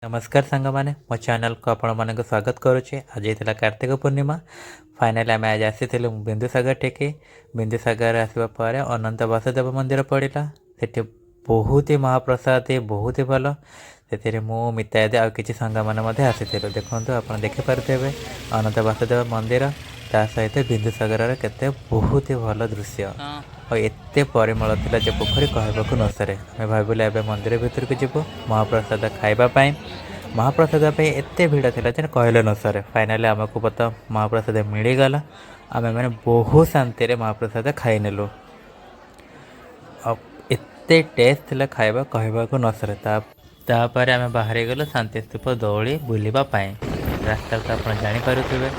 नमस्कार सांग मैंने मो चैनल को आपण मानक स्वागत करुचे। आज होता कार्तिक पूर्णिमा। फाइनाली आम आज आसी बिंदुसागर टेके। बिंदुसागर आसवा पर अनंत वासुदेव मंदिर पड़ा से बहुत ही महाप्रसाद बहुत ही भल से मितायद आ कि सांग मैंने आसी देखो आप देखिपे अनंत वासुदेव मंदिर ता सहित बिंदुसागर के बहुत ही भल दृश्य और एत परिमल था जे पोखरी कहवाक न सरे। आम भाविलु एवं मंदिर भितर को जीव महाप्रसाद खावाई। महाप्रसाद एत भिड़ था जे कहले न सरे। फाइनाली आमको बता महाप्रसाद मिलगला। आम मैंने बहुत शांति महाप्रसाद खाई नेलु। एत टेस्ट था खावा कहवाक न सरे। तापर आम बाहरी गलु शांति स्तूप दौड़ी बुलवाई। रास्ता तो आप जापे।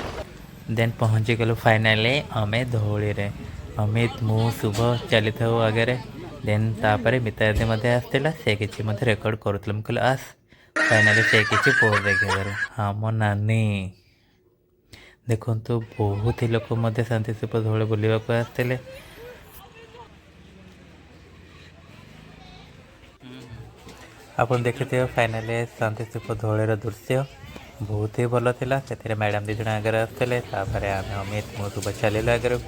देन पहुँची गलु फाइनाली आम धौली रे। अमित मु शुभ चली था आगे। देन तापर मितादी आसला से किसी रेकर्ड करुला। मुझे कहले आस फाइनाली से किसी पोज देखिए। हाँ मो नानी देखु बहुत ही लोक शांति स्तूप धौली बुलवाक आसते। आप देखिए फाइनाली शांति स्तूप धौलीर दृश्य बहुत ही भल था। से मैडम दी जन आगे आसते। आम अमित मु शुभ चलू आगे को।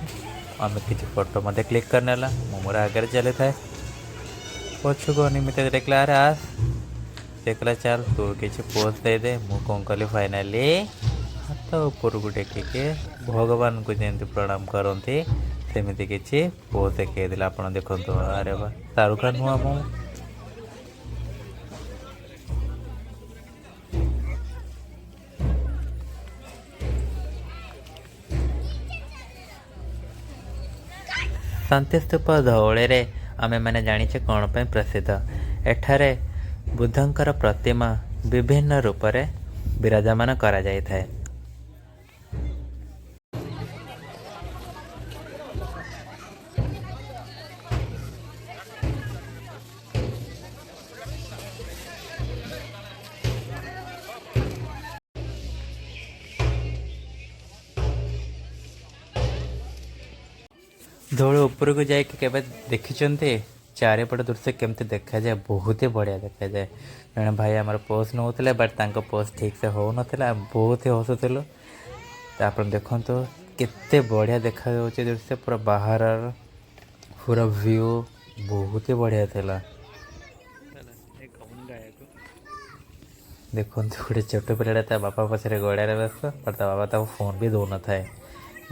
अमित किसी फोटो मत क्लिक करनेला मोर आगे चली था। पछुक अनिमित देखला अरे आस से कहला चल तू किसी पोज दे दे। मु कौन कली फाइनाली हाथ ऊपर को टेकिके भगवान को जमी प्रणाम करती सेमती किसी पोज देखा। आप देखो अरे वाह शाहरुख खान हुआ मु शांति स्तूप धौली आमे मैंने जाचे कौन पर प्रसिद्ध। एठारे बुद्धंकर प्रतिमा विभिन्न रूप से विराजमान करा जाय थाए। धौल ऊपर को जाकि देखी चारिपट दृश्य केमती देखा जाए बहुत ही बढ़िया देखा जाए। जड़े भाई आम पोज नौते बट पोज ठीक से हो नाला बहुत ही हसुलु। तो आप देखु केते बढ़िया देखा दृश्य पूरा बाहर पूरा व्यू बहुत ही बढ़िया था। देखो गोटे छोट पिलाटा ता बापा पछे गड़ार व्यस्त बट ता बाबा फोन भी दौन थाए।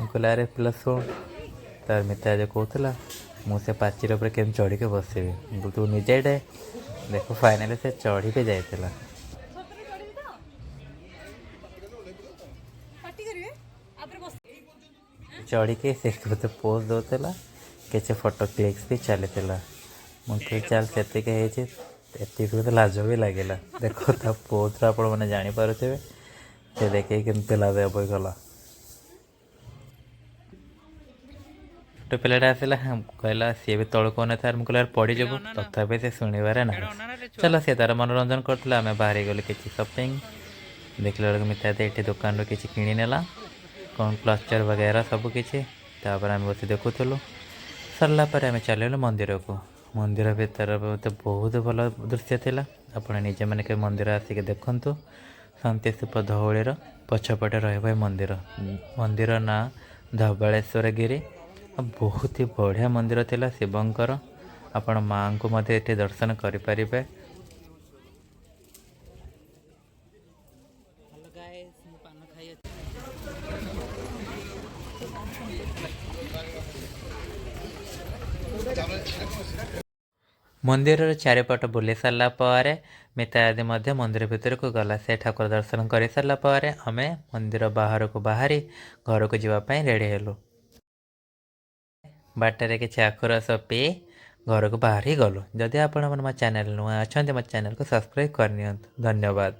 मुझे अरे पिला शुण तार मिता आज कहला मुझे पाचिर पर केम चढ़ी के बसबी तू निजे डे। देखो फाइनाली से चढ़ी के जाइला। चढ़ी के से मत पोज दौला किसी फोटो क्लिक्स भी चली। मुझे चल से लाज भी लगे। देखो ता पोज आप जापर से देखे केमती लाभ गला। छोट पिलाटा आसला कहला सी भी तौक थार मुझे कहला पड़ीजु तथापि से शुणवे ना। चलो सी तार मनोरंजन करूला। आम बाहरी गलु किसी सपिंग देखला बेलू मिता ये दुकान रू किसी किणी नेला कौन क्लचर वगैरह सब किसी। आम बस देखुलु सरलापर आम चलू मंदिर को। मंदिर भीतर बहुत भल दृश्य था। आप निजे मैंने के मंदिर आसिक देखु। शांति स्तूप धौलीर पछपटे रही मंदिर। मंदिर ना धवलेश्वर गिरी बहुत ही बढ़िया मंदिर थिला शिवंकर। आपण माँ को मध्य ये दर्शन करें। मंदिर चारिपट बुली सारा पर मितादी मंदिर भितर को गला। से ठाकुर दर्शन कर सारा पर आम मंदिर बाहर को बाहरी घर को जावाई रेडी हेलु। बाटर किसी आखुरस पी घर को बाहर ही गलु। जदि आप मो चैनल नुआ अच्छा मो चैनल को सब्सक्राइब करनी। धन्यवाद।